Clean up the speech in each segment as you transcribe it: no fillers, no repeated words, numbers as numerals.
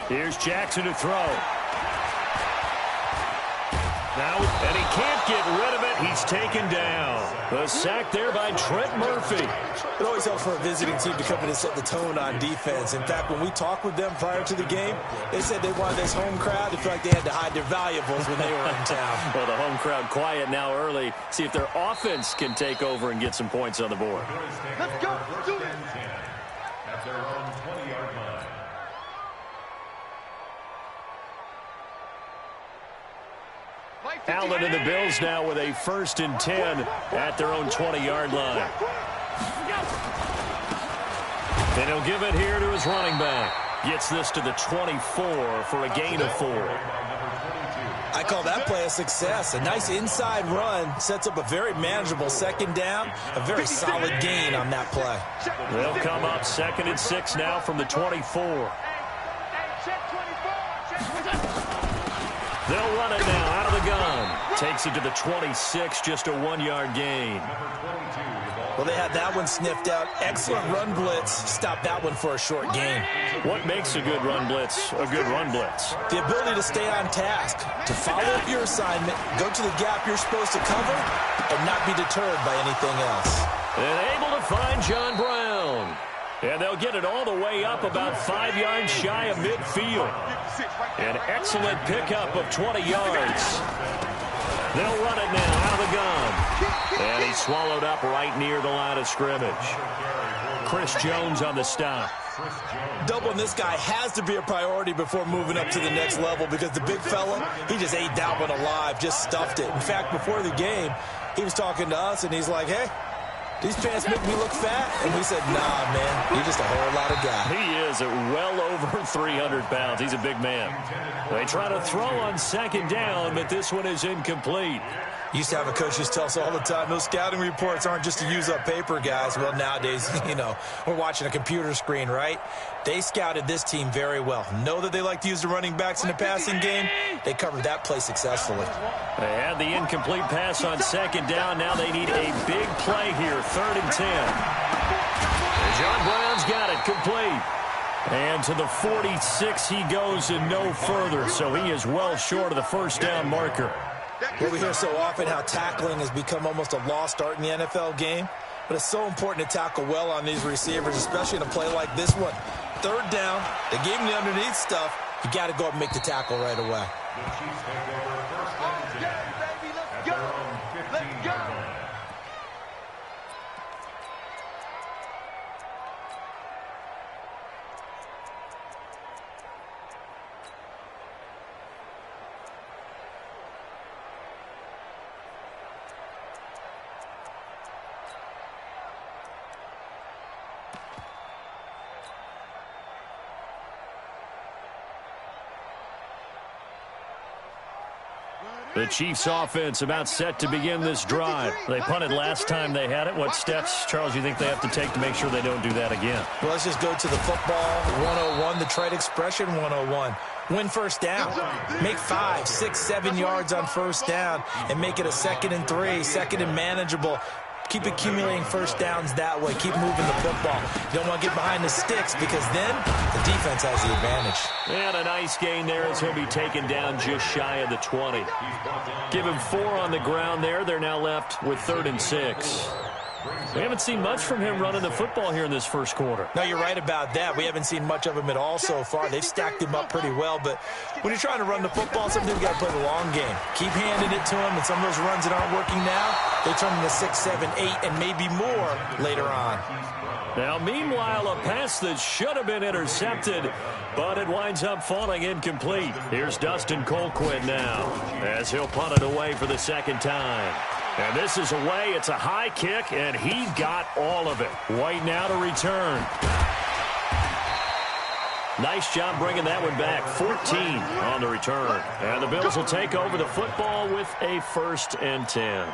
Here's Jackson to throw. Now, and he can't get rid of it. He's taken down. The sack there by Trent Murphy. It always helps for a visiting team to come in and set the tone on defense. In fact, when we talked with them prior to the game, they said they wanted this home crowd to feel like they had to hide their valuables when they were in town. Well, the home crowd quiet now early. See if their offense can take over and get some points on the board. Let's go. Do it. At their own 20-yard line. Allen and the Bills now with a 1st and 10 at their own 20-yard line. And he'll give it here to his running back. Gets this to the 24 for a gain of 4. I call that play a success. A nice inside run sets up a very manageable 2nd down. A very solid gain on that play. They'll come up 2nd and 6 now from the 24. They'll run it now out of the gun. Takes it to the 26, just a 1-yard gain. Well, they had that one sniffed out. Excellent run blitz. Stop that one for a short gain. What makes a good run blitz a good run blitz? The ability to stay on task, to follow up your assignment, go to the gap you're supposed to cover, and not be deterred by anything else. And able to find John Brown. And they'll get it all the way up about 5 yards shy of midfield. An excellent pickup of 20 yards. They'll run it now out of the gun. And he's swallowed up right near the line of scrimmage. Chris Jones on the stop. Doubling this guy has to be a priority before moving up to the next level because the big fella, he just ate that one alive, just stuffed it. In fact, before the game, he was talking to us, and he's like, hey, these pants make me look fat? And we said, nah, man, you're just a whole lot of guy. He is at well over 300 pounds. He's a big man. They try to throw on 2nd down, but this one is incomplete. Used to have a coach just tell us all the time, those scouting reports aren't just to use up paper, guys. Well, nowadays, you know, we're watching a computer screen, right? They scouted this team very well. Know that they like to use the running backs in the passing game. They covered that play successfully. They had the incomplete pass on 2nd down. Now they need a big play here, 3rd and 10. And John Brown's got it complete. And to the 46 he goes and no further, so he is well short of the 1st down marker. Well, we hear so often how tackling has become almost a lost art in the NFL game, but it's so important to tackle well on these receivers, especially in a play like this one. 3rd down, they gave him the underneath stuff. You got to go up and make the tackle right away. The Chiefs offense about set to begin this drive. They punted last time they had it. What steps, Charles, you think they have to take to make sure they don't do that again? Well, let's just go to the football 101, the trade expression 101. Win 1st down. Make 5, 6, 7 yards on 1st down and make it a 2nd and 3, 2nd and manageable. Keep accumulating 1st downs that way. Keep moving the football. You don't want to get behind the sticks because then the defense has the advantage. And a nice gain there as he'll be taken down just shy of the 20. Give him 4 on the ground there. They're now left with 3rd and 6. We haven't seen much from him running the football here in this 1st quarter. No, you're right about that. We haven't seen much of him at all so far. They've stacked him up pretty well, but when you're trying to run the football, sometimes you got to play the long game. Keep handing it to him, and some of those runs that aren't working now, they turn into 6, 7, 8, and maybe more later on. Now, meanwhile, a pass that should have been intercepted, but it winds up falling incomplete. Here's Dustin Colquitt now as he'll punt it away for the 2nd time. And this is away. It's a high kick, and he got all of it. White now to return. Nice job bringing that one back. 14 on the return. And the Bills will take over the football with a 1st and 10.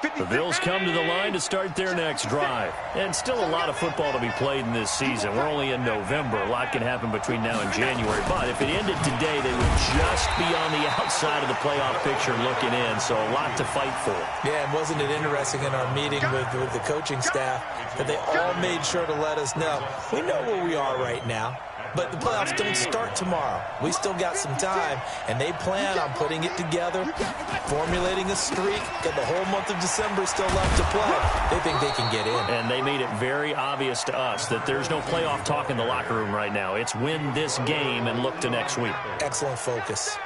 The Bills come to the line to start their next drive. And still a lot of football to be played in this season. We're only in November. A lot can happen between now and January. But if it ended today, they would just be on the outside of the playoff picture looking in. So a lot to fight for. Yeah, and wasn't it interesting in our meeting with the coaching staff that they all made sure to let us know, we know where we are right now. But the playoffs don't start tomorrow. We still got some time, and they plan on putting it together, formulating a streak, got the whole month of December still left to play. They think they can get in. And they made it very obvious to us that there's no playoff talk in the locker room right now. It's win this game and look to next week. Excellent focus.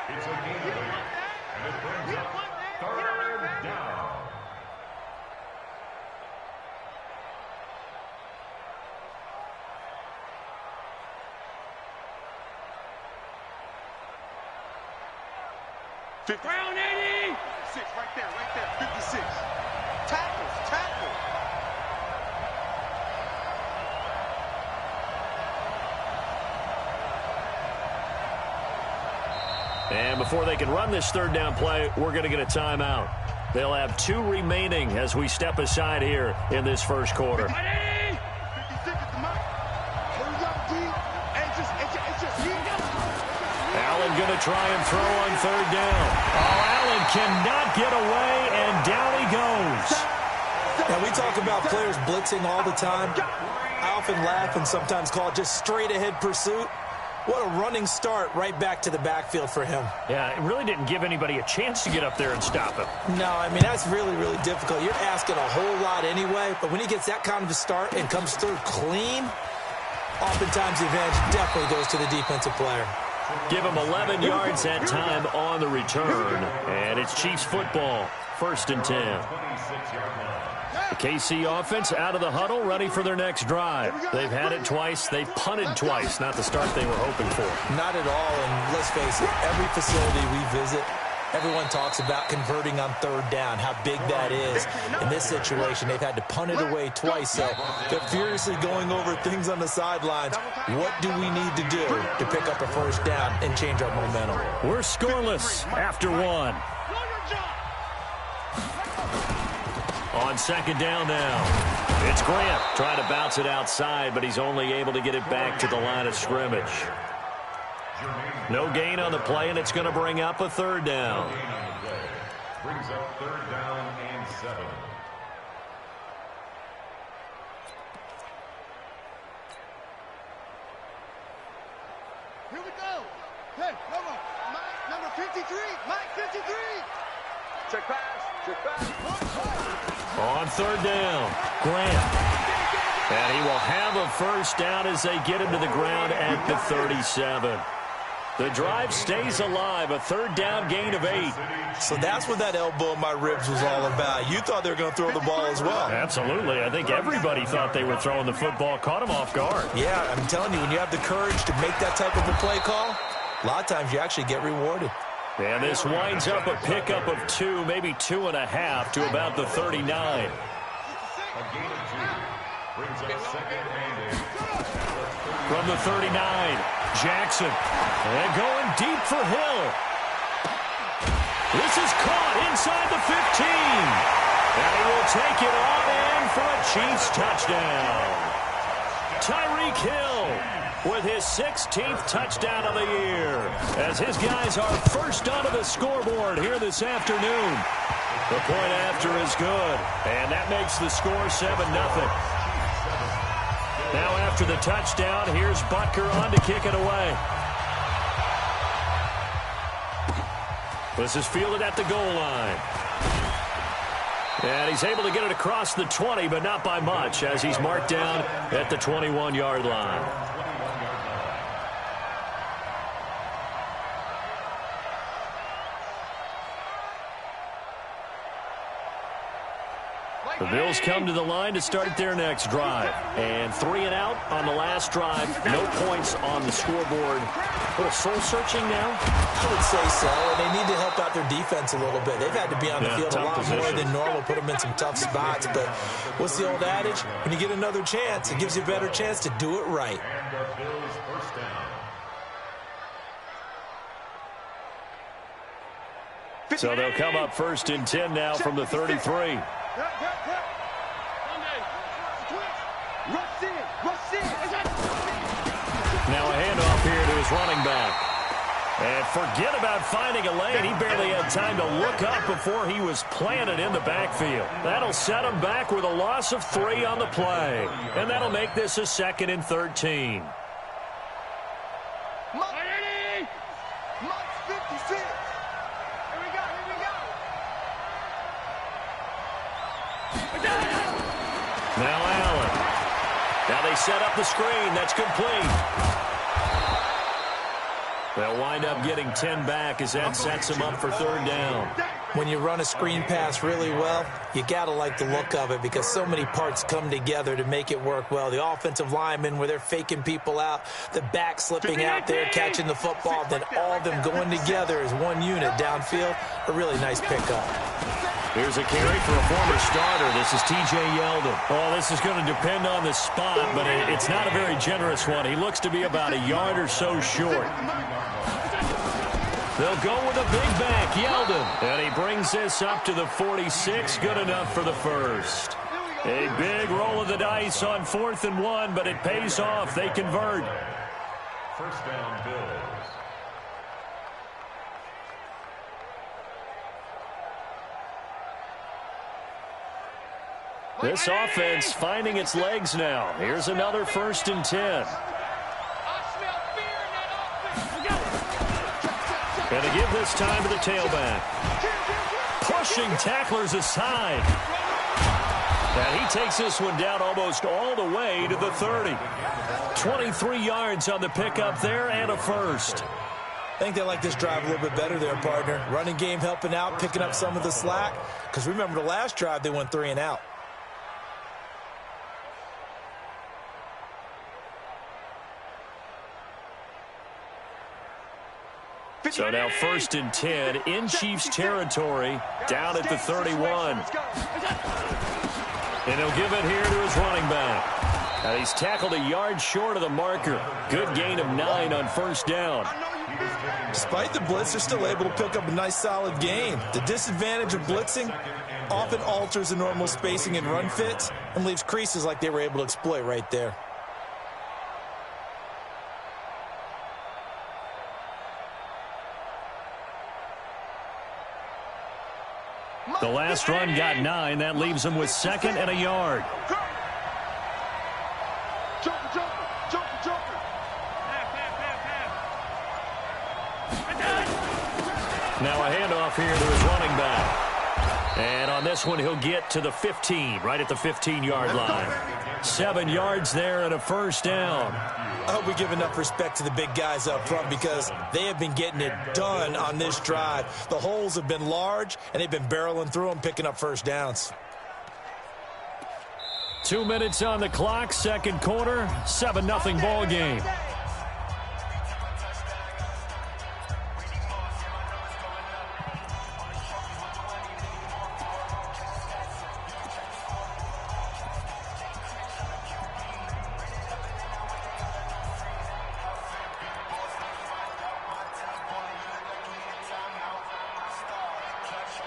Round 80! 6 right there, 56. Tackle. And before they can run this third down play, we're going to get a timeout. They'll have 2 remaining as we step aside here in this first quarter. 56 at the mark. Hurry up, D. Allen going to try and throw on third down. Oh, Allen cannot get away, and down he goes. Now, we talk about players blitzing all the time. I often laugh and sometimes call it just straight-ahead pursuit. What a running start right back to the backfield for him. Yeah, it really didn't give anybody a chance to get up there and stop him. No, I mean, that's really, really difficult. You're asking a whole lot anyway, but when he gets that kind of a start and comes through clean, oftentimes the advantage definitely goes to the defensive player. Give him 11 yards that time on the return. And it's Chiefs football, 1st and 10. The KC offense out of the huddle, ready for their next drive. They've had it twice. They've punted twice. Not the start they were hoping for. Not at all, and let's face it, every facility we visit, everyone talks about converting on third down, how big that is. In this situation, they've had to punt it away twice, so they're furiously going over things on the sidelines. What do we need to do to pick up a first down and change our momentum? We're scoreless after 1. On 2nd down now. It's Grant trying to bounce it outside, but he's only able to get it back to the line of scrimmage. No gain on the play, and it's going to bring up a 3rd down. Brings up 3rd down and 7. Here we go. Hey, come on. Mike, number 53. Mike, 53. Check pass. On 3rd down, Grant. And he will have a first down as they get him to the ground at the 37. The drive stays alive, a 3rd down gain of 8. So that's what that elbow in my ribs was all about. You thought they were going to throw the ball as well. Absolutely. I think everybody thought they were throwing the football, caught him off guard. Yeah, I'm telling you, when you have the courage to make that type of a play call, a lot of times you actually get rewarded. And this winds up a pickup of 2, maybe 2.5 to about the 39. A gain of 2. Brings up 2nd and 8. From the 39, Jackson. And going deep for Hill. This is caught inside the 15. And he will take it on in for a Chiefs touchdown. Tyreek Hill with his 16th touchdown of the year, as his guys are first onto the scoreboard here this afternoon. The point after is good, and that makes the score 7-0. Now after the touchdown, here's Butker on to kick it away. This is fielded at the goal line. And he's able to get it across the 20, but not by much, as he's marked down at the 21-yard line. The Bills come to the line to start their next drive. And 3 and out on the last drive. No points on the scoreboard. A little soul-searching now? I would say so, and they need to help out their defense a little bit. They've had to be on the field a lot more than normal, put them in some tough spots. But what's the old adage? When you get another chance, it gives you a better chance to do it right. And the Bills first down. So they'll come up 1st and 10 now from the 33. Now a handoff here to his running back. And forget about finding a lane. He barely had time to look up before he was planted in the backfield. That'll set him back with a loss of 3 on the play. And that'll make this a 2nd and 13. Now Allen. Now they set up the screen. That's complete. They'll wind up getting 10 back as that sets them up for 3rd down. When you run a screen pass really well, you got to like the look of it because so many parts come together to make it work well. The offensive linemen where they're faking people out, the back slipping out there, catching the football, then all of them going together as one unit downfield. A really nice pickup. Here's a carry for a former starter. This is T.J. Yeldon. Oh, this is going to depend on the spot, but it's not a very generous one. He looks to be about a yard or so short. They'll go with a big back, Yeldon. And he brings this up to the 46. Good enough for the first. A big roll of the dice on 4th and 1, but it pays off. They convert. 1st down, Bills. This offense finding its legs now. Here's another 1st and 10. And to give this time to the tailback. Pushing tacklers aside. And he takes this one down almost all the way to the 30. 23 yards on the pickup there and a first. I think they like this drive a little bit better there, partner. Running game helping out, picking up some of the slack. Because remember the last drive, they went 3 and out. So now 1st and 10 in Chiefs territory, down at the 31. And he'll give it here to his running back. And he's tackled a yard short of the marker. Good gain of 9 on 1st down. Despite the blitz, they're still able to pick up a nice solid gain. The disadvantage of blitzing often alters the normal spacing and run fits and leaves creases like they were able to exploit right there. The last run got 9. That leaves him with 2nd and a yard. Now a handoff here to his running back. And on this one, he'll get to the 15, right at the 15-yard line. 7 yards there and a 1st down. I hope we give enough respect to the big guys up front because they have been getting it done on this drive. The holes have been large, and they've been barreling through them, picking up 1st downs. 2 minutes on the clock, 2nd quarter, 7-0 ball game.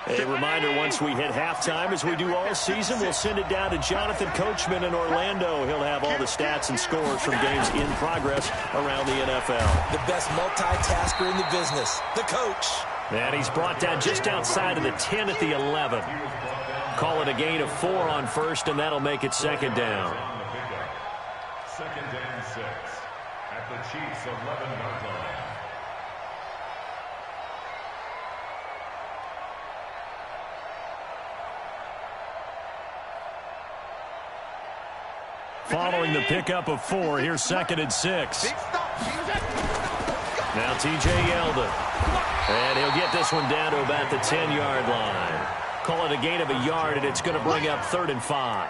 A reminder, once we hit halftime, as we do all season, we'll send it down to Jonathan Coachman in Orlando. He'll have all the stats and scores from games in progress around the NFL. The best multitasker in the business, the coach. And he's brought down just outside of the 10 at the 11. Call it a gain of 4 on 1st, and that'll make it 2nd down. 2nd and 6 at the Chiefs' 11-yard line. Following the pickup of 4, here's 2nd and 6. Now T.J. Yeldon. And he'll get this one down to about the 10-yard line. Call it a gain of a yard, and it's going to bring up 3rd and 5.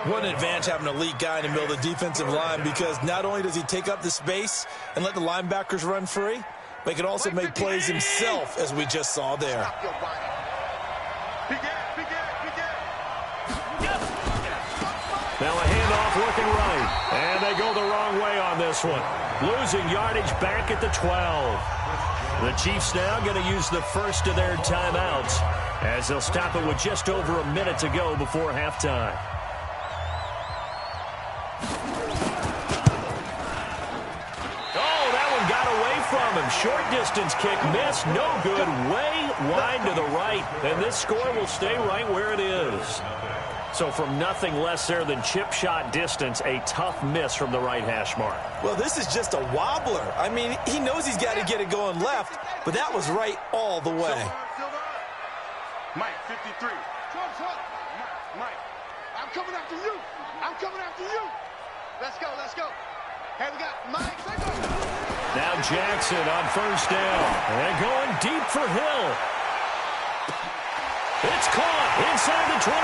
What an advantage having an elite guy in the middle of the defensive line because not only does he take up the space and let the linebackers run free, but he can also make plays himself, as we just saw there. Now a handoff looking right. And they go the wrong way on this one. Losing yardage back at the 12. The Chiefs now going to use the first of their timeouts as they'll stop it with just over a minute to go before halftime. Oh, that one got away from him. Short distance kick missed. No good. Way wide to the right. And this score will stay right where it is. So from nothing less there than chip shot distance, a tough miss from the right hash mark. Well, this is just a wobbler. I mean, he knows he's got to get it going left, but that was right all the way. Mike, 53. Mike, I'm coming after you. I'm coming after you. Let's go, let's go. Hey, we got Mike. Now Jackson on first down. And going deep for Hill. It's caught inside the 25.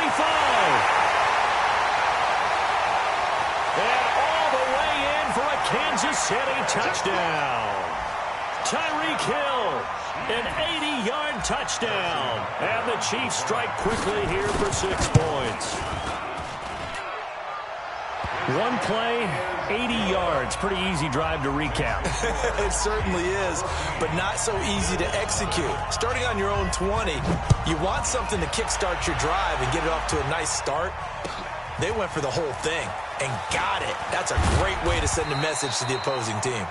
And all the way in for a Kansas City touchdown. Tyreek Hill, an 80-yard touchdown. And the Chiefs strike quickly here for 6 points. One play, 80 yards. Pretty easy drive to recap. It certainly is, but not so easy to execute. Starting on your own 20, you want something to kickstart your drive and get it off to a nice start. They went for the whole thing and got it. That's a great way to send a message to the opposing team.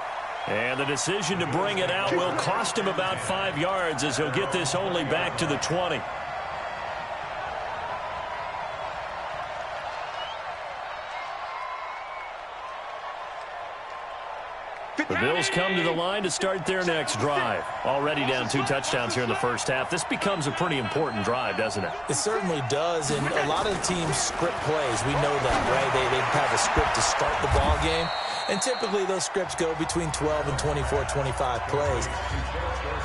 And the decision to bring it out will cost him about 5 yards as he'll get this only back to the 20. The Bills come to the line to start their next drive. Already down 2 touchdowns here in the first half. This becomes a pretty important drive, doesn't it? It certainly does, and a lot of the teams script plays. We know that, right? They have a script to start the ball game, and typically those scripts go between 12 and 24, 25 plays.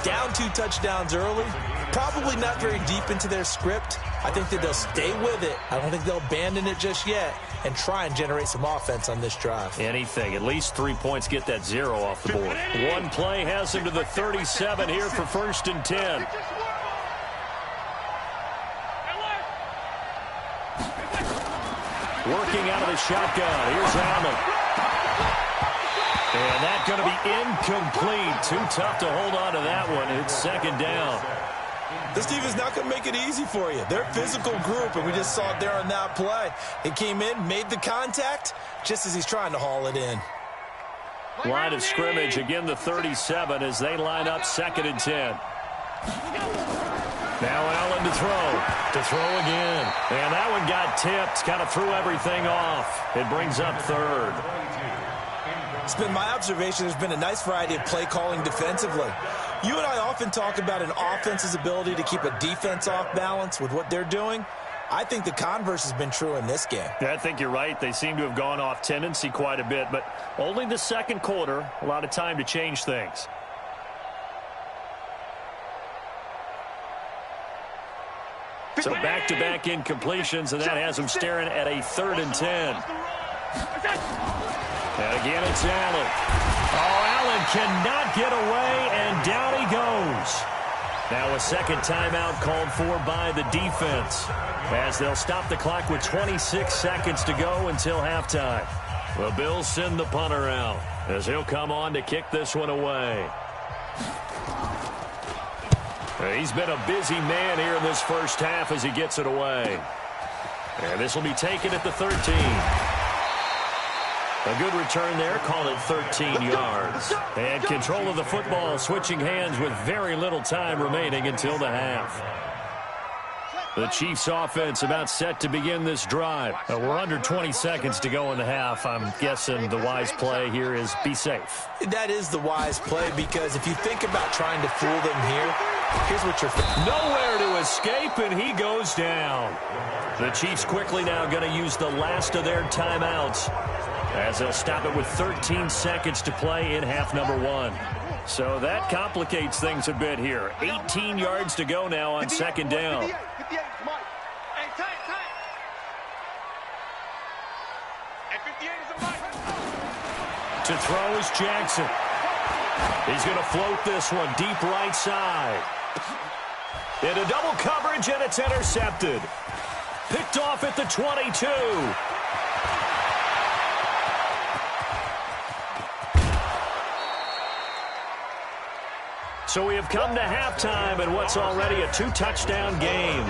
Down 2 touchdowns early, probably not very deep into their script. I think that they'll stay with it. I don't think they'll abandon it just yet and try and generate some offense on this drive. Anything. At least 3 points, get that 0 off the board. One play has him to the 37 here for 1st and 10. Working out of the shotgun. Here's Allen. And that's going to be incomplete. Too tough to hold on to that one. It's 2nd down. This team is not going to make it easy for you. They're a physical group, and we just saw it there on that play. He came in, made the contact, just as he's trying to haul it in. Line of scrimmage, again the 37 as they line up 2nd and 10. Now Allen to throw again. And that one got tipped, kind of threw everything off. It brings up 3rd. It's been my observation there's been a nice variety of play calling defensively. You and I often talk about an offense's ability to keep a defense off balance with what they're doing. I think the converse has been true in this game. Yeah, I think you're right. They seem to have gone off tendency quite a bit, but only the 2nd quarter, a lot of time to change things. So back-to-back incompletions, and that has them staring at a 3rd and 10. And again, it's Allen. Oh, Allen cannot get away, and down he goes. Now a 2nd timeout called for by the defense as they'll stop the clock with 26 seconds to go until halftime. The Bills send the punter out as he'll come on to kick this one away. He's been a busy man here in this first half as he gets it away. And this will be taken at the 13. A good return there, call it 13 yards. And control of the football, switching hands with very little time remaining until the half. The Chiefs offense about set to begin this drive. We're under 20 seconds to go in the half. I'm guessing the wise play here is be safe. That is the wise play, because if you think about trying to fool them here, here's what you're thinking. Nowhere to escape, and he goes down. The Chiefs quickly now going to use the last of their timeouts as they'll stop it with 13 seconds to play in half number 1. So that complicates things a bit here. 18 yards to go now on 2nd down. 58, Mike. Hey, time. Hey, 58 is a Mike. To throw is Jackson. He's going to float this one deep right side. Into double coverage, and it's intercepted. Picked off at the 22. So we have come to halftime in what's already a 2-touchdown game.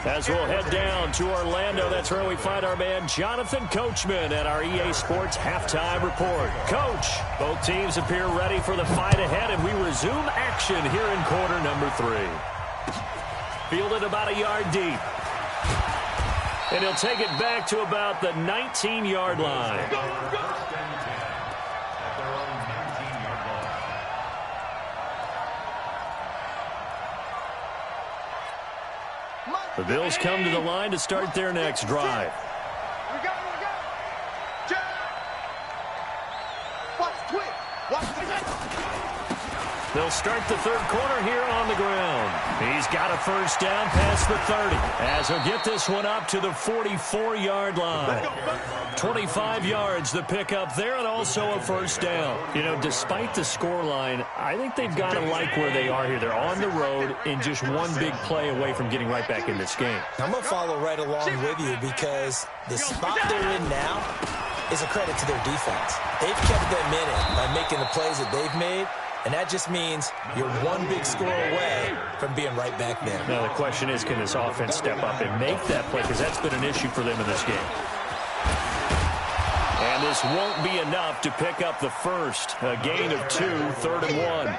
As we'll head down to Orlando, that's where we find our man Jonathan Coachman at our EA Sports Halftime Report. Coach, both teams appear ready for the fight ahead, and we resume action here in quarter number 3. Fielded about a yard deep. And he'll take it back to about the 19-yard line. The Bills come to the line to start their next drive. We go. Watch the twist. Watch the They'll start the third quarter here on the ground. He's got a first down past the 30. As he'll get this one up to the 44-yard line. 25 yards the pickup there, and also a first down. You know, despite the scoreline, I think they've got to like where they are here. They're on the road and just one big play away from getting right back in this game. I'm going to follow right along with you because the spot they're in now is a credit to their defense. They've kept them in it by making the plays that they've made. And that just means you're one big score away from being right back there. Now, the question is, can this offense step up and make that play? Because that's been an issue for them in this game. And this won't be enough to pick up the first. A gain of 2, 3rd and 1.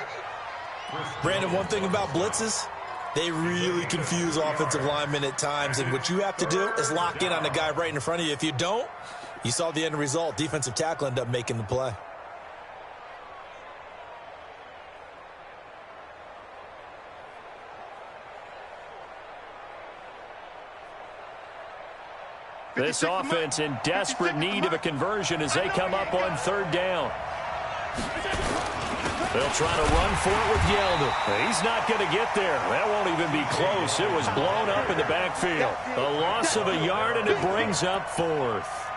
Brandon, one thing about blitzes, they really confuse offensive linemen at times. And what you have to do is lock in on the guy right in front of you. If you don't, you saw the end result. Defensive tackle ended up making the play. This offense in desperate need of a conversion as they come up on 3rd down. They'll try to run for it with Yeldon. He's not going to get there. That won't even be close. It was blown up in the backfield. A loss of a yard, and it brings up 4th.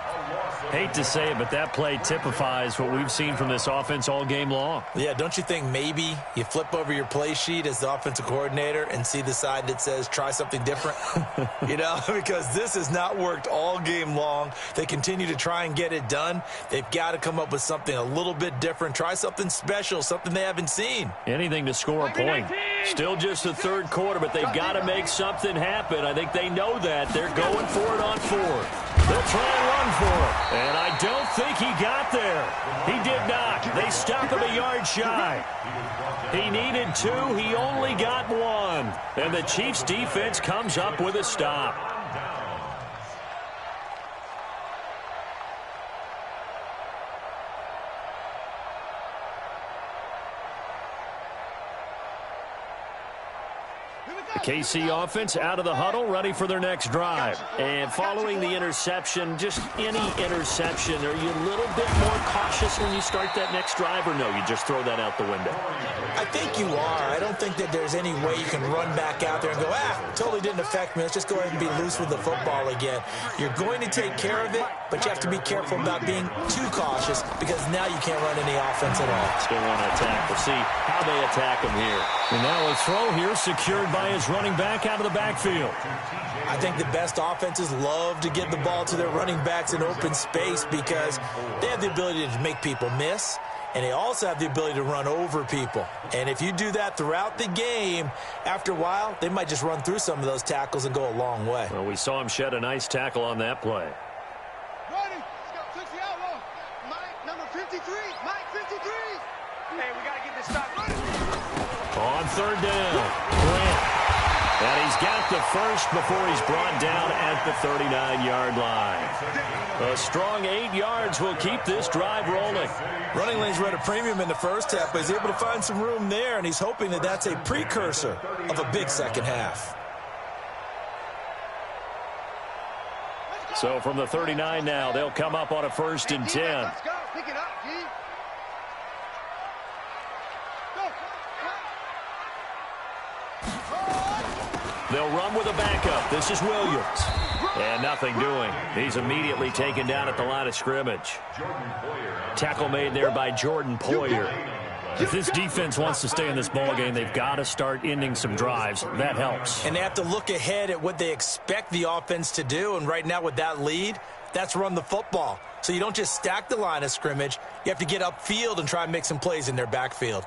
Hate to say it, but that play typifies what we've seen from this offense all game long. Yeah, don't you think maybe you flip over your play sheet as the offensive coordinator and see the side that says try something different? You know, because this has not worked all game long. They continue to try and get it done. They've got to come up with something a little bit different. Try something special, something they haven't seen. Anything to score a point. Still just the 3rd quarter, but they've got to make something happen. I think they know that. They're going for it on 4th. They'll try and run for it. And I don't think he got there. He did not. They stop him a yard shy. He needed 2. He only got 1. And the Chiefs' defense comes up with a stop. The KC offense out of the huddle, ready for their next drive. And following the interception, just any interception, are you a little bit more cautious when you start that next drive, or no, you just throw that out the window? I think you are. I don't think that there's any way you can run back out there and go, totally didn't affect me. Let's just go ahead and be loose with the football again. You're going to take care of it, but you have to be careful about being too cautious because now you can't run any offense at all. Still want to attack. We'll see how they attack him here. And now a throw here secured by his running back out of the backfield. I think the best offenses love to get the ball to their running backs in open space because they have the ability to make people miss, and they also have the ability to run over people. And if you do that throughout the game, after a while, they might just run through some of those tackles and go a long way. Well, we saw him shed a nice tackle on that play. Ready. Let's go. 60 outlaw. Mike, number 53. Mike, 53. Hey, we got to get this stop. On 3rd down, Grant. And he's got the first before he's brought down at the 39-yard line. A strong 8 yards will keep this drive rolling. Running lanes were at a premium in the first half, but he's able to find some room there, and he's hoping that that's a precursor of a big second half. So from the 39 now, they'll come up on a 1st and 10. Let's go. Pick it up, G. They'll run with a backup. This is Williams. And nothing doing. He's immediately taken down at the line of scrimmage. Tackle made there by Jordan Poyer. If this defense wants to stay in this ballgame, they've got to start ending some drives. That helps. And they have to look ahead at what they expect the offense to do. And right now with that lead, that's run the football. So you don't just stack the line of scrimmage. You have to get upfield and try and make some plays in their backfield.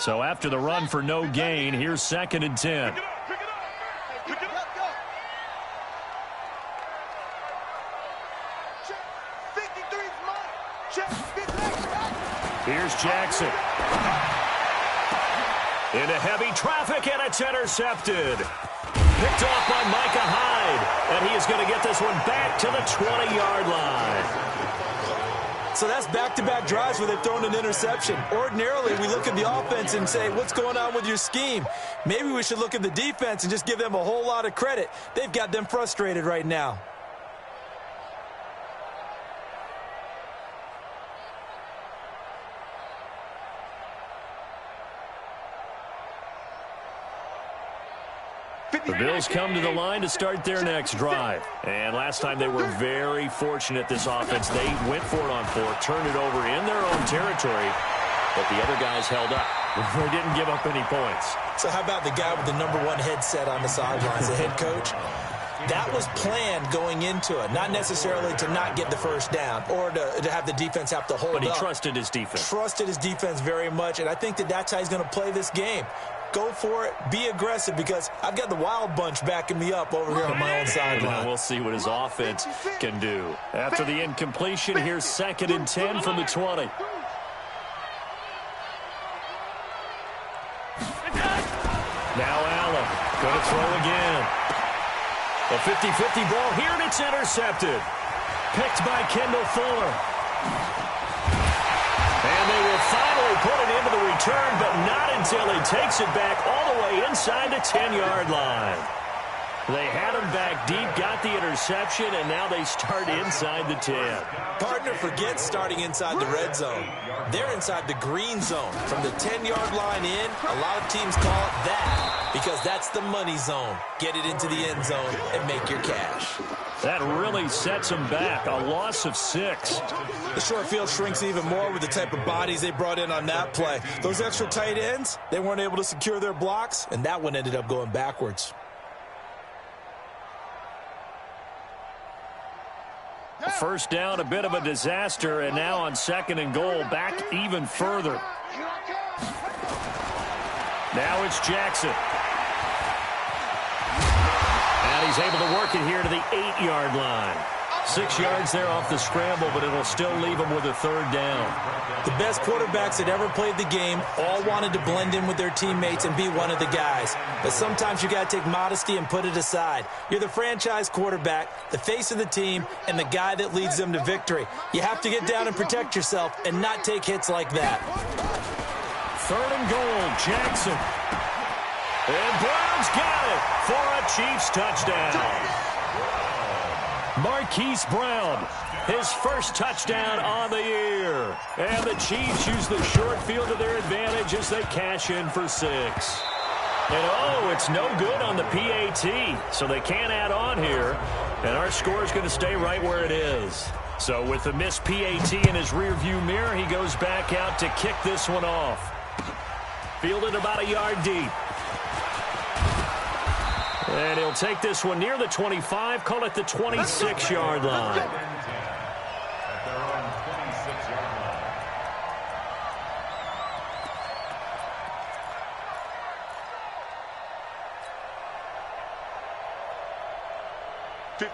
So after the run for no gain, here's 2nd and 10. Here's Jackson. Into heavy traffic, and it's intercepted. Picked off by Micah Hyde, and he is going to get this one back to the 20-yard line. So that's back-to-back drives where they've thrown an interception. Ordinarily, we look at the offense and say, what's going on with your scheme? Maybe we should look at the defense and just give them a whole lot of credit. They've got them frustrated right now. The Bills come to the line to start their next drive. And last time they were very fortunate, this offense. They went for it on 4th, turned it over in their own territory, but the other guys held up. They didn't give up any points. So how about the guy with the #1 headset on the sidelines, the head coach? That was planned going into it, not necessarily to not get the first down or to have the defense have to hold up. But he trusted his defense. Trusted his defense very much, and I think that's how he's going to play this game. Go for it. Be aggressive, because I've got the wild bunch backing me up over here on my own sideline. We'll see what his offense can do. After the incompletion, here's 2nd and 10 from the 20. Now Allen going to throw again. A 50-50 ball here, and it's intercepted. Picked by Kendall Fuller. And they will finally put it into the return, but not until he takes it back all the way inside the 10-yard line. They had him back deep, got the interception, and now they start inside the 10. Partner, forget starting inside the red zone. They're inside the green zone. From the 10-yard line in, a lot of teams call it that because that's the money zone. Get it into the end zone and make your cash. That really sets them back. A loss of 6. The short field shrinks even more with the type of bodies they brought in on that play. Those extra tight ends, they weren't able to secure their blocks, and that one ended up going backwards. First down, a bit of a disaster, and now on 2nd and goal, back even further. Now it's Jackson. And he's able to work it here to the 8-yard line. 6 yards there off the scramble, but it'll still leave him with a 3rd down. The best quarterbacks that ever played the game all wanted to blend in with their teammates and be one of the guys. But sometimes you got to take modesty and put it aside. You're the franchise quarterback, the face of the team, and the guy that leads them to victory. You have to get down and protect yourself and not take hits like that. 3rd and goal, Jackson. And Brown's got it for a Chiefs touchdown. Marquise Brown, his first touchdown on the year. And the Chiefs use the short field to their advantage as they cash in for 6. And it's no good on the PAT, so they can't add on here. And our score is going to stay right where it is. So with the missed PAT in his rearview mirror, he goes back out to kick this one off. Fielded about a yard deep. And he'll take this one near the 25, call it the 26-yard line.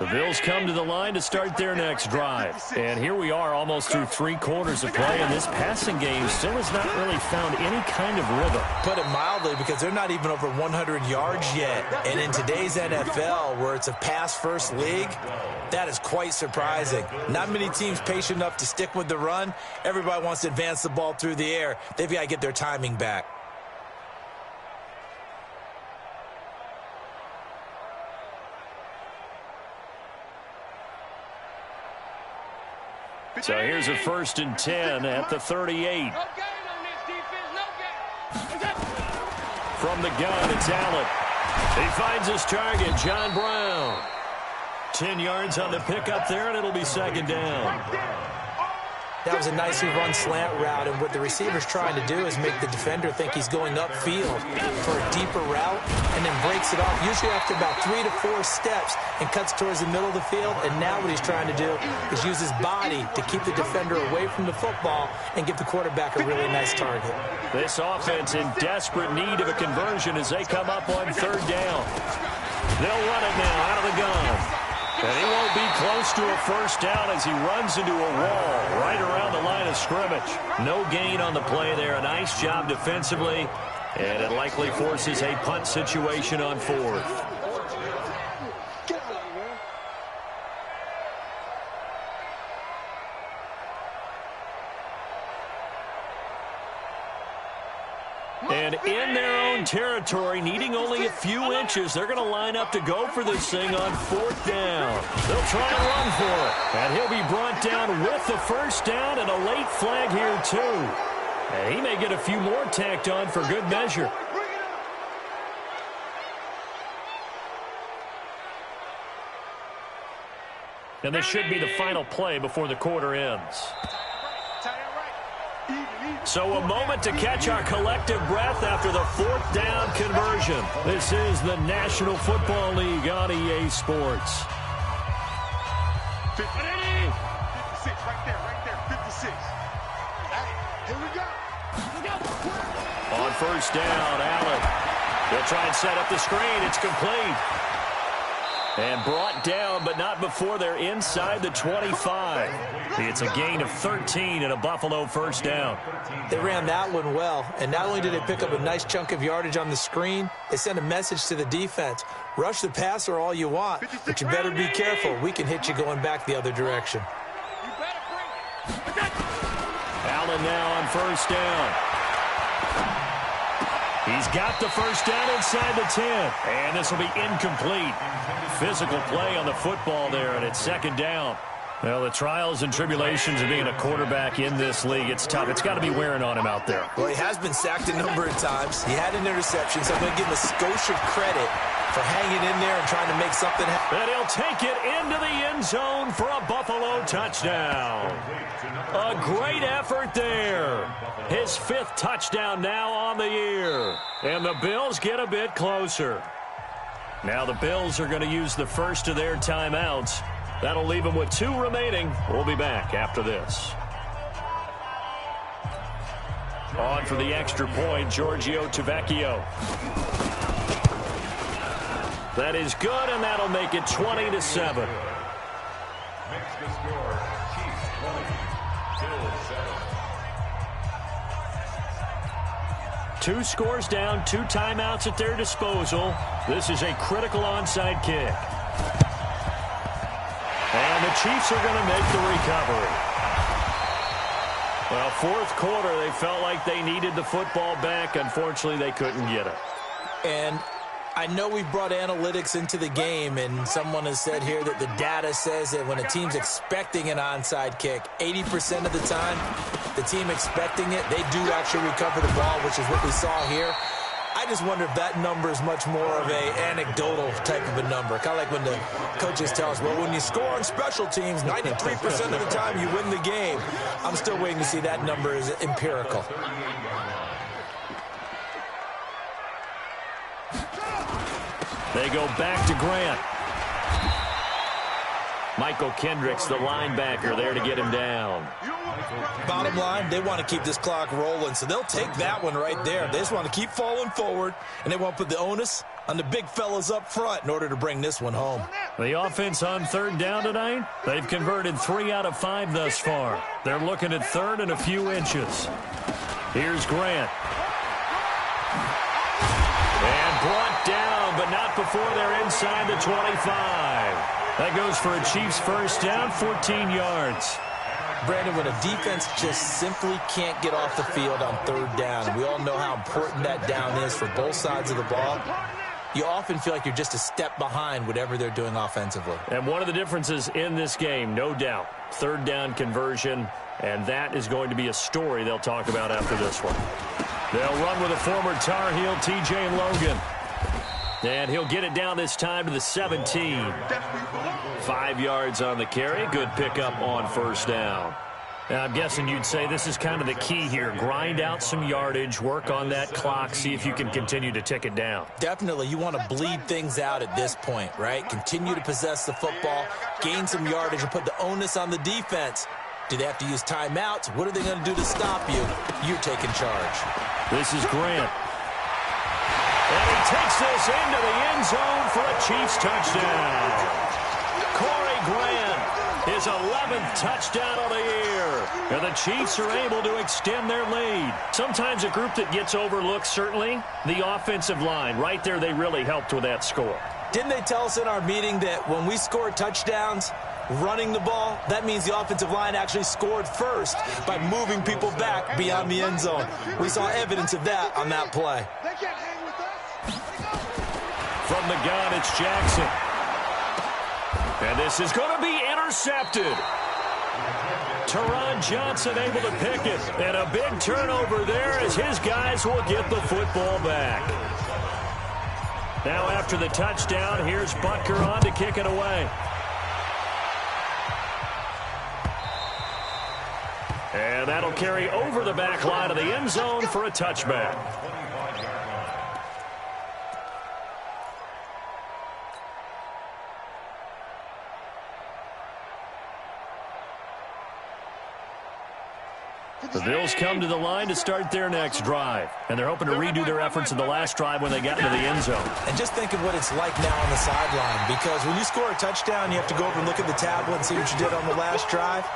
The Bills come to the line to start their next drive. And here we are almost through 3 quarters of play, and this passing game still has not really found any kind of rhythm. Put it mildly, because they're not even over 100 yards yet. And in today's NFL, where it's a pass-first league, that is quite surprising. Not many teams patient enough to stick with the run. Everybody wants to advance the ball through the air. They've got to get their timing back. So here's a 1st and 10 at the 38. From the gun, it's Allen. He finds his target, John Brown. 10 yards on the pickup there, and it'll be 2nd down. That was a nicely run slant route, and what the receiver's trying to do is make the defender think he's going upfield for a deeper route and then breaks it off, usually after about 3 to 4 steps, and cuts towards the middle of the field. And now what he's trying to do is use his body to keep the defender away from the football and give the quarterback a really nice target. This offense in desperate need of a conversion as they come up on third down. They'll run it now out of the gun. And he won't be close to a first down as he runs into a wall right around the line of scrimmage. No gain on the play there. A nice job defensively. And it likely forces a punt situation on fourth. And in their own territory, needing only a few inches, they're going to line up to go for this thing on fourth down. They'll try and run for it. And he'll be brought down with the first down and a late flag here, too. And he may get a few more tacked on for good measure. And this should be the final play before the quarter ends. So a moment to catch our collective breath after the fourth down conversion. This is the National Football League on EA Sports. 56, right there, 56. Hey, here we go. On first down, Allen. They'll try and set up the screen. It's complete. And brought down, but not before they're inside the 25. It's a gain of 13 and a Buffalo first down. They ran that one well, and not only did they pick up a nice chunk of yardage on the screen, they sent a message to the defense. Rush the passer all you want, but you better be careful. We can hit you going back the other direction. Allen now on first down. He's got the first down inside the 10. And this will be incomplete. Physical play on the football there, and it's second down. Well, the trials and tribulations of being a quarterback in this league, it's tough. It's got to be wearing on him out there. Well, he has been sacked a number of times. He had an interception, so I'm going to give him a Scotia credit for hanging in there and trying to make something happen. And he'll take it into the end zone for a Buffalo touchdown. A great effort there. His 5th touchdown now on the year. And the Bills get a bit closer. Now the Bills are going to use the first of their timeouts. That'll leave them with 2 remaining. We'll be back after this. On for the extra point, Giorgio Tavecchio. That is good, and that'll make it 20-7. Makes the score, Chiefs 20, Bills 7. 2 scores down, 2 timeouts at their disposal. This is a critical onside kick. And the Chiefs are going to make the recovery. Well, fourth quarter, they felt like they needed the football back. Unfortunately, they couldn't get it. And I know we brought analytics into the game, and someone has said here that the data says that when a team's expecting an onside kick, 80% of the time, the team expecting it, they do actually recover the ball, which is what we saw here. I just wonder if that number is much more of a anecdotal type of a number. Kind of like when the coaches tell us, well, when you score on special teams, 93% of the time you win the game. I'm still waiting to see that number is empirical. They go back to Grant. Michael Kendricks, the linebacker, there to get him down. Bottom line, they want to keep this clock rolling, so they'll take that one right there. They just want to keep falling forward, and they want to put the onus on the big fellas up front in order to bring this one home. The offense on third down tonight, they've converted 3 out of 5 thus far. They're looking at third and a few inches. Here's Grant. And brought down, but not before they're inside the 25. That goes for a Chiefs first down, 14 yards. Brandon, when a defense just simply can't get off the field on third down, and we all know how important that down is for both sides of the ball, you often feel like you're just a step behind whatever they're doing offensively. And one of the differences in this game, no doubt, third down conversion, and that is going to be a story they'll talk about after this one. They'll run with a former Tar Heel, T.J. Logan. And he'll get it down this time to the 17. 5 yards on the carry. Good pickup on first down. I'm guessing you'd say this is kind of the key here. Grind out some yardage, work on that clock, see if you can continue to tick it down. Definitely. You want to bleed things out at this point, right? Continue to possess the football, gain some yardage, and put the onus on the defense. Do they have to use timeouts? What are they going to do to stop you? You're taking charge. This is Grant. And he takes this into the end zone for a Chiefs touchdown. Corey Grant, his 11th touchdown of the year. And the Chiefs are able to extend their lead. Sometimes a group that gets overlooked, certainly, the offensive line. Right there, they really helped with that score. Didn't they tell us in our meeting that when we score touchdowns, running the ball, that means the offensive line actually scored first by moving people back beyond the end zone? We saw evidence of that on that play. They can't hang with us. From the gun, it's Jackson. And this is going to be intercepted. Teron Johnson able to pick it. And a big turnover there as his guys will get the football back. Now after the touchdown, here's Butker on to kick it away. And that'll carry over the back line of the end zone for a touchback. The Bills come to the line to start their next drive. And they're hoping to redo their efforts in the last drive when they got into the end zone. And just think of what it's like now on the sideline. Because when you score a touchdown, you have to go over and look at the tablet and see what you did on the last drive.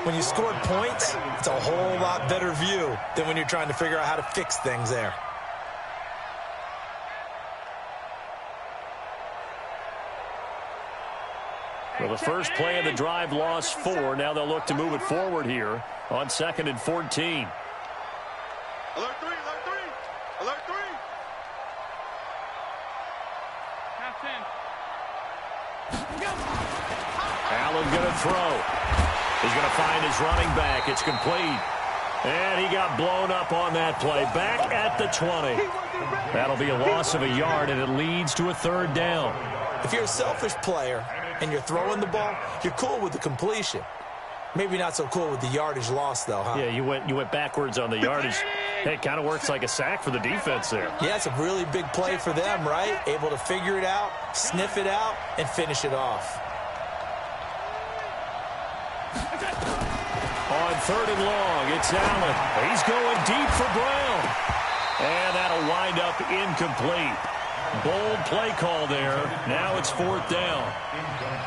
When you scored points, it's a whole lot better view than when you're trying to figure out how to fix things there. Well, the first play of the drive lost 4. Now they'll look to move it forward here on 2nd and 14. Alert 3, alert 3, alert 3. Allen going to throw. He's going to find his running back. It's complete. And he got blown up on that play. Back at the 20. That'll be a loss of a yard, and it leads to a 3rd down. If you're a selfish player and you're throwing the ball, you're cool with the completion. Maybe not so cool with the yardage loss, though, huh? Yeah, you went backwards on the yardage. Hey, it kind of works like a sack for the defense there. Yeah, it's a really big play for them, right? Able to figure it out, sniff it out, and finish it off. On 3rd and long, it's Allen. He's going deep for Brown. And that'll wind up incomplete. Bold play call there. Now it's 4th down.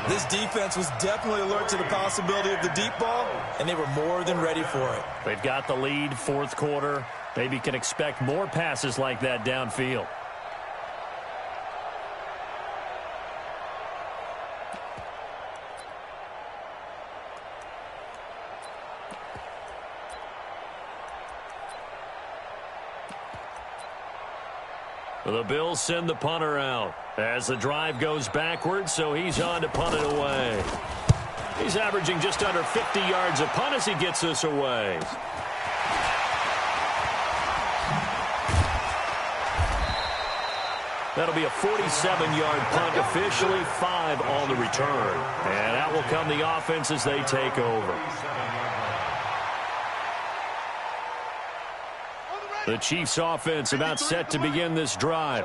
This defense was definitely alert to the possibility of the deep ball, and they were more than ready for it. They've got the lead, 4th quarter. Maybe can expect more passes like that downfield. The Bills send the punter out as the drive goes backwards, so he's on to punt it away. He's averaging just under 50 yards a punt as he gets this away. That'll be a 47-yard punt, officially 5 on the return. And out will come the offense as they take over. The Chiefs offense about set to begin this drive.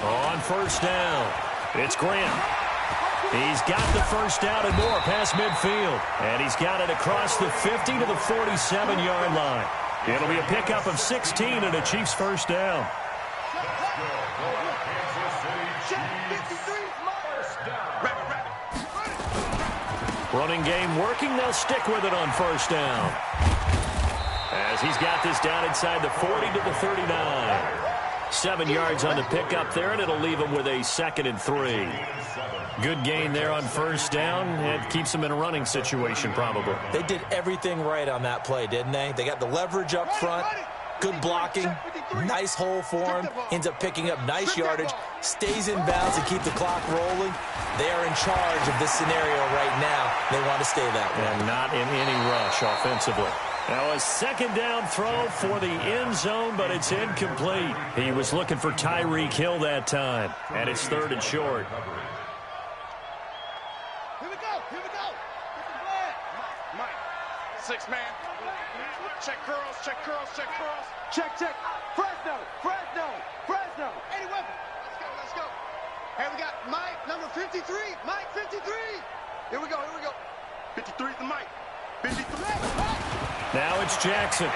On 1st down, it's Grant. He's got the 1st down and more past midfield. And he's got it across the 50 to the 47-yard line. It'll be a pickup of 16 and a Chiefs 1st down. Running game working. They'll stick with it on 1st down. As he's got this down inside the 40 to the 39. 7 yards on the pickup there, and it'll leave him with a 2nd and 3. Good gain there on 1st down. It keeps them in a running situation, probably. They did everything right on that play, didn't they? They got the leverage up front, good blocking, nice hole for him, ends up picking up nice yardage, stays in bounds and keep the clock rolling. They are in charge of this scenario right now. They want to stay that way. And not in any rush offensively. Now a 2nd down throw for the end zone, but it's incomplete. He was looking for Tyreek Hill that time, and it's 3rd and short. Here we go. 6, man. Check curls, check curls, check curls. Check, check. Fresno, Fresno, Fresno. Any weapon. Let's go. Hey, we got Mike, number 53. Mike, 53. Here we go. 53 is the Mike. 53. Now it's Jackson.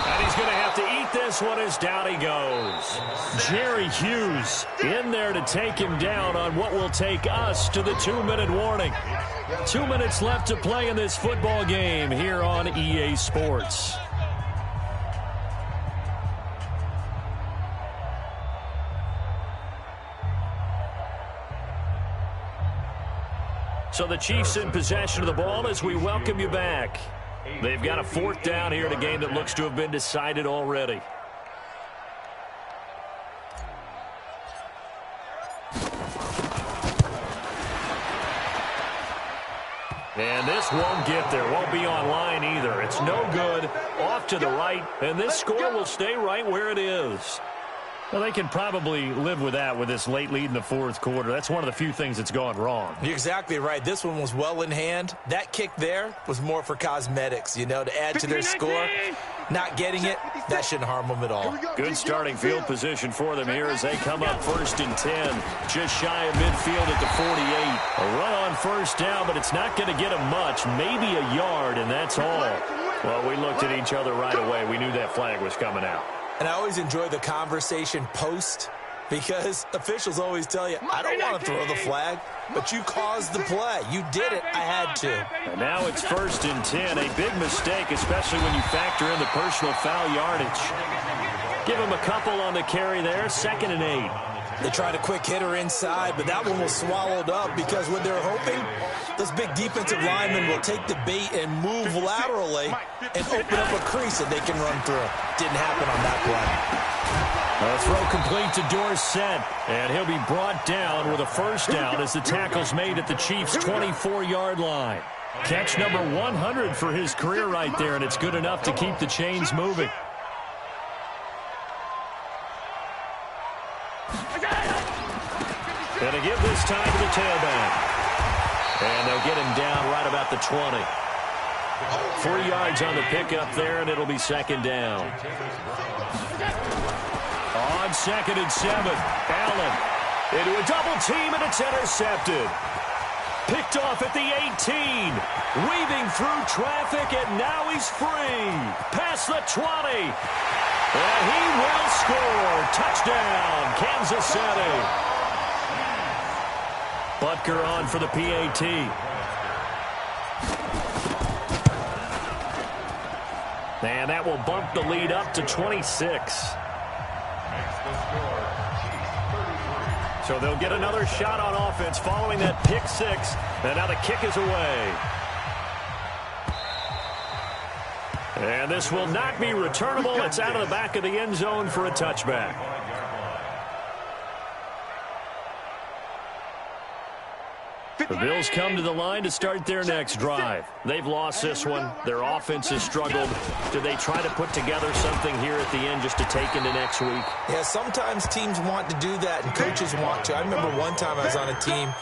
And he's going to have to eat this one as down he goes. Jerry Hughes in there to take him down on what will take us to the 2-minute warning. 2 minutes left to play in this football game here on EA Sports. So the Chiefs in possession of the ball as we welcome you back. They've got a 4th down here in a game that looks to have been decided already. And this won't get there. Won't be online either. It's no good. Off to the right. And this score will stay right where it is. Well, they can probably live with that with this late lead in the 4th quarter. That's one of the few things that's gone wrong. You're exactly right. This one was well in hand. That kick there was more for cosmetics, you know, to add to their score. Not getting it, that shouldn't harm them at all. Good starting field position for them here as they come up 1st and 10. Just shy of midfield at the 48. A run on 1st down, but it's not going to get them much. Maybe a yard, and that's all. Well, we looked at each other right away. We knew that flag was coming out. And I always enjoy the conversation post because officials always tell you, I don't want to throw the flag, but you caused the play. You did it. I had to. And now it's 1st and 10. A big mistake, especially when you factor in the personal foul yardage. Give him a couple on the carry there. 2nd and 8. They tried a quick hitter inside, but that one was swallowed up because what they're hoping, those big defensive linemen will take the bait and move laterally and open up a crease that they can run through. Didn't happen on that play. A throw complete to Dorsett, and he'll be brought down with a 1st down as the tackle's made at the Chiefs' 24-yard line. Catch number 100 for his career right there, and it's good enough to keep the chains moving. And to give this time to the tailback. And they'll get him down right about the 20. 3 yards on the pickup there, and it'll be 2nd down. On 2nd and 7, Allen into a double team, and it's intercepted. Picked off at the 18. Weaving through traffic, and now he's free. Past the 20. And he will score. Touchdown, Kansas City. Butker on for the PAT. And that will bump the lead up to 26. So they'll get another shot on offense following that pick 6. And now the kick is away. And this will not be returnable. It's out of the back of the end zone for a touchback. The Bills come to the line to start their next drive. They've lost this one. Their offense has struggled. Do they try to put together something here at the end just to take into next week? Yeah, sometimes teams want to do that and coaches want to. I remember one time I was on a team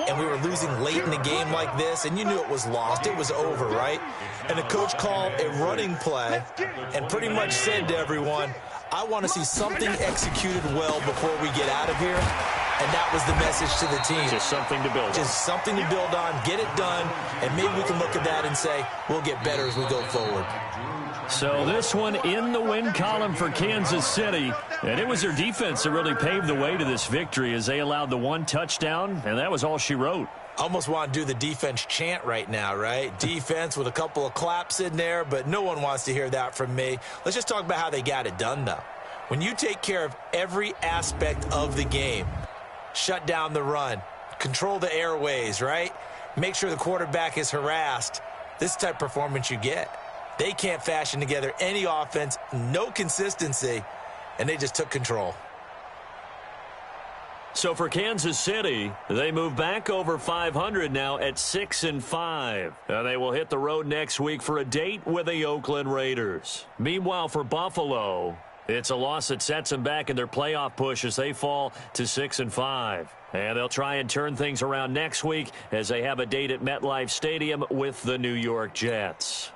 and we were losing late in the game like this, and you knew it was lost. It was over, right? And the coach called a running play and pretty much said to everyone, I want to see something executed well before we get out of here. And that was the message to the team. Just something to build on. Just something to build on, get it done, and maybe we can look at that and say, we'll get better as we go forward. So this one in the win column for Kansas City. And it was their defense that really paved the way to this victory as they allowed the 1 touchdown, and that was all she wrote. Almost want to do the defense chant right now, right? Defense with a couple of claps in there, but no one wants to hear that from me. Let's just talk about how they got it done, though. When you take care of every aspect of the game, shut down the run, control the airways, right? Make sure the quarterback is harassed. This type of performance you get. They can't fashion together any offense, no consistency, and they just took control. So for Kansas City, they move back over 500 now at 6-5. And they will hit the road next week for a date with the Oakland Raiders. Meanwhile, for Buffalo, It's a loss that sets them back in their playoff push as they fall to 6-5. And they'll try and turn things around next week as they have a date at MetLife Stadium with the New York Jets.